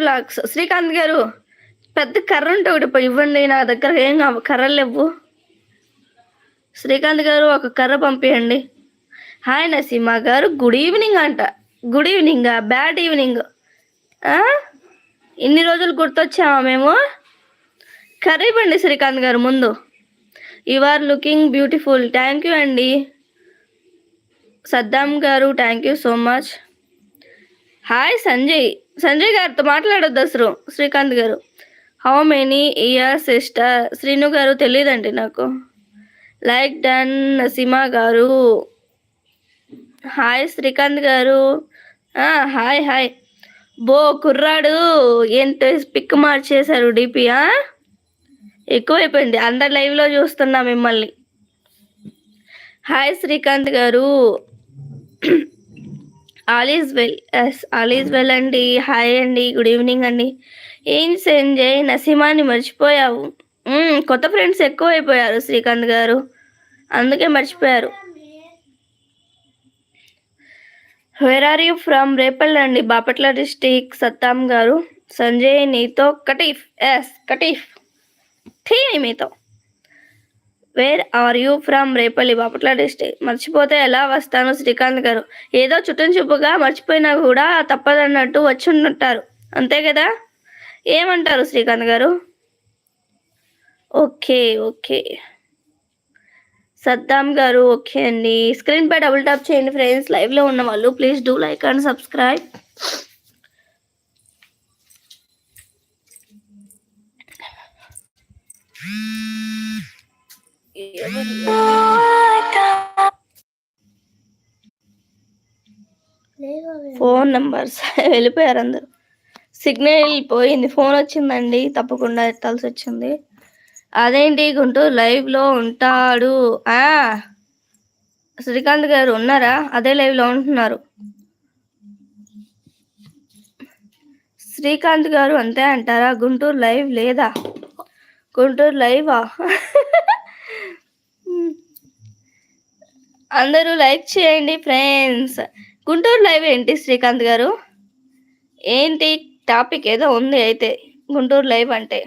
Vlogs. Srikanth గారు పెద్ద కర్ర ఉంటే ఒకటి ఇవ్వండి, నా దగ్గర ఏం కర్రలు లేవు. శ్రీకాంత్ గారు ఒక కర్ర పంపించండి. హాయ్ నసీమా గారు, గుడ్ ఈవినింగ్ అంట. గుడ్ ఈవినింగా? Bad evening. ఇన్ని రోజులు గుర్తొచ్చామా మేము? కర్ర ఇవ్వండి శ్రీకాంత్ గారు ముందు. You are looking beautiful. Thank you అండి. సద్దాం గారు thank you so much. Hi Sanjay గారితో మాట్లాడొద్దు అసలు. శ్రీకాంత్ గారు how many years sister? Srinu గారు తెలియదండి నాకు. లైక్ డన్ నసీమా గారు. హాయ్ శ్రీకాంత్ గారు. Hi hi. బో కుర్రాడు ఏంటో పిక్ మార్చేశారు డిపి. ఎక్కువైపోయింది, అందరు లైవ్లో చూస్తున్నా మిమ్మల్ని. హాయ్ శ్రీకాంత్ గారు. All is well. Yes all is well అండి. హాయ్ అండి, గుడ్ ఈవినింగ్ అండి. ఏం సంజయ్ నసీమాని మర్చిపోయావు? కొత్త ఫ్రెండ్స్ ఎక్కువైపోయారు శ్రీకాంత్ గారు, అందుకే మర్చిపోయారు. Where are you from? Repalle అండి, బాపట్ల డిస్టిక్. సత్తాం గారు సంజయ్ నీతో కటీఫ్. ఎస్ కటీఫ్ థీని మీతో. Where are you from? Repalle, Bapatla district. మర్చిపోతే ఎలా వస్తాను శ్రీకాంత్ గారు? ఏదో చుట్టం చూపుగా మర్చిపోయినా కూడా తప్పదన్నట్టు వచ్చి ఉంటారు, అంతే కదా? ఏమంటారు శ్రీకాంత్ గారు? ఓకే ఓకే సద్దాం గారు ఓకే అండి. స్క్రీన్ పై డబుల్ టాప్ చేయండి ఫ్రెండ్స్. లైవ్లో ఉన్న వాళ్ళు please do like and subscribe. Phone numbers వెళ్ళిపోయారు అందరు. సిగ్నల్ పోయింది, ఫోన్ వచ్చిందండి, తప్పకుండా ఎత్తాల్సి వచ్చింది. అదేంటి గుంటూరు లైవ్లో ఉంటాడు. శ్రీకాంత్ గారు ఉన్నారా? అదే లైవ్లో ఉంటున్నారు. శ్రీకాంత్ గారు అంతే అంటారా? గుంటూరు లైవ్ లేదా? గుంటూరు లైవా? అందరూ లైక్ చేయండి ఫ్రెండ్స్. గుంటూరు లైవ్ ఏంటి శ్రీకాంత్ గారు? ఏంటి టాపిక్? ఏదో ఉంది అయితే గుంటూరు లైవ్ అంటే.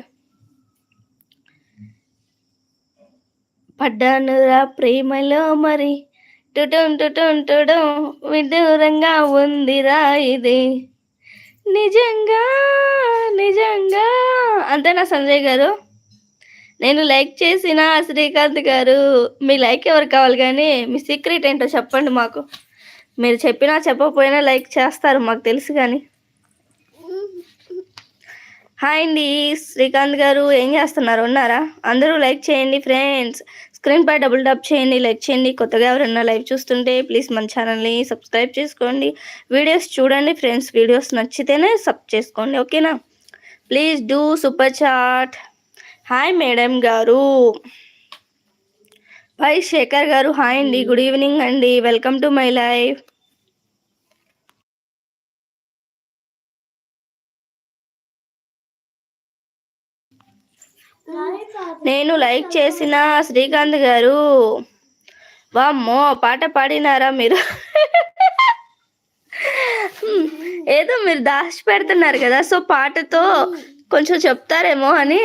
పడ్డానురా ప్రేమలో మరి టుటం టుటం టుడం విదూరంగా ఉందిరా ఇది నిజంగా నిజంగా. అంతేనా సంజయ్ గారు? నేను లైక్ చేసిన శ్రీకాంత్ గారు, మీ లైక్ ఎవరు కావాలి కానీ మీ సీక్రెట్ ఏంటో చెప్పండి మాకు. మీరు చెప్పినా చెప్పకపోయినా లైక్ చేస్తారు మాకు తెలుసు కానీ. హాయ్ అండి శ్రీకాంత్ గారు, ఏం చేస్తున్నారు? ఉన్నారా? అందరూ లైక్ చేయండి ఫ్రెండ్స్. స్క్రీన్ పై డబుల్ టాప్ చేయండి, లైక్ చేయండి. కొత్తగా ఎవరైనా లైవ్ చూస్తుంటే ప్లీజ్ మన ఛానల్ని సబ్స్క్రైబ్ చేసుకోండి. వీడియోస్ చూడండి ఫ్రెండ్స్, వీడియోస్ నచ్చితేనే సబ్ చేసుకోండి, ఓకేనా? Please do super chat. Hi madam గారు. పై శేఖర్ గారు హాయ్ అండి, గుడ్ ఈవినింగ్ అండి, వెల్కమ్ టు మై లైవ్. నేను లైక్ చేసిన శ్రీకాంత్ గారు. వామ్మో పాట పాడినారా మీరు? ఏదో మీరు దాచి పెడుతున్నారు కదా, సో పాటతో కొంచెం చెప్తారేమో అని.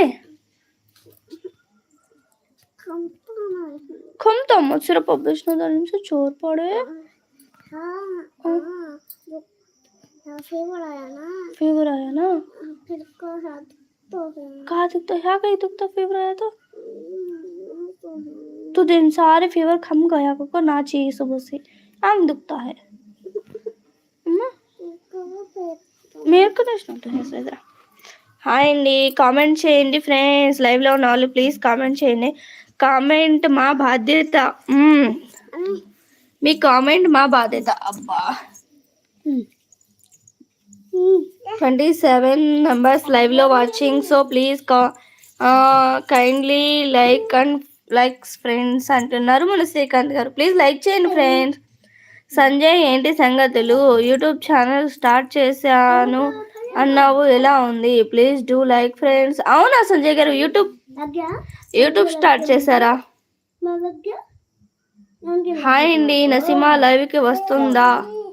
कम तो मुझसे पब्लिश ना दानी से चोर पड़े। फीवर आया ना फिर कहा दुखता है? कहीं दुखता फीवर आया तो दिन सारे फीवर खम गया को ना चाहिए सुबह से आम दुखता है मेरे को तो है इधर. హాయ్ అండి, కామెంట్ చేయండి ఫ్రెండ్స్. లైవ్లో ఉన్న వాళ్ళు ప్లీజ్ కామెంట్ చేయండి. కామెంట్ మా బాధ్యత. మీ కామెంట్ మా బాధ్యత. అబ్బా 27 మెంబర్స్ లైవ్లో watching, so please kindly like and likes friends అంటున్నారు మన శ్రీకాంత్ గారు. ప్లీజ్ లైక్ చేయండి ఫ్రెండ్స్. సంజయ్ ఏంటి సంగతులు? యూట్యూబ్ ఛానల్ స్టార్ట్ చేశాను అన్నావు, ఎలా ఉంది? Please do like friends. అవునా సంజయ్ గారు, యూట్యూబ్ స్టార్ట్ చేశారా? హాయ్ అండి, నసీమా లైవ్కి వస్తుందా?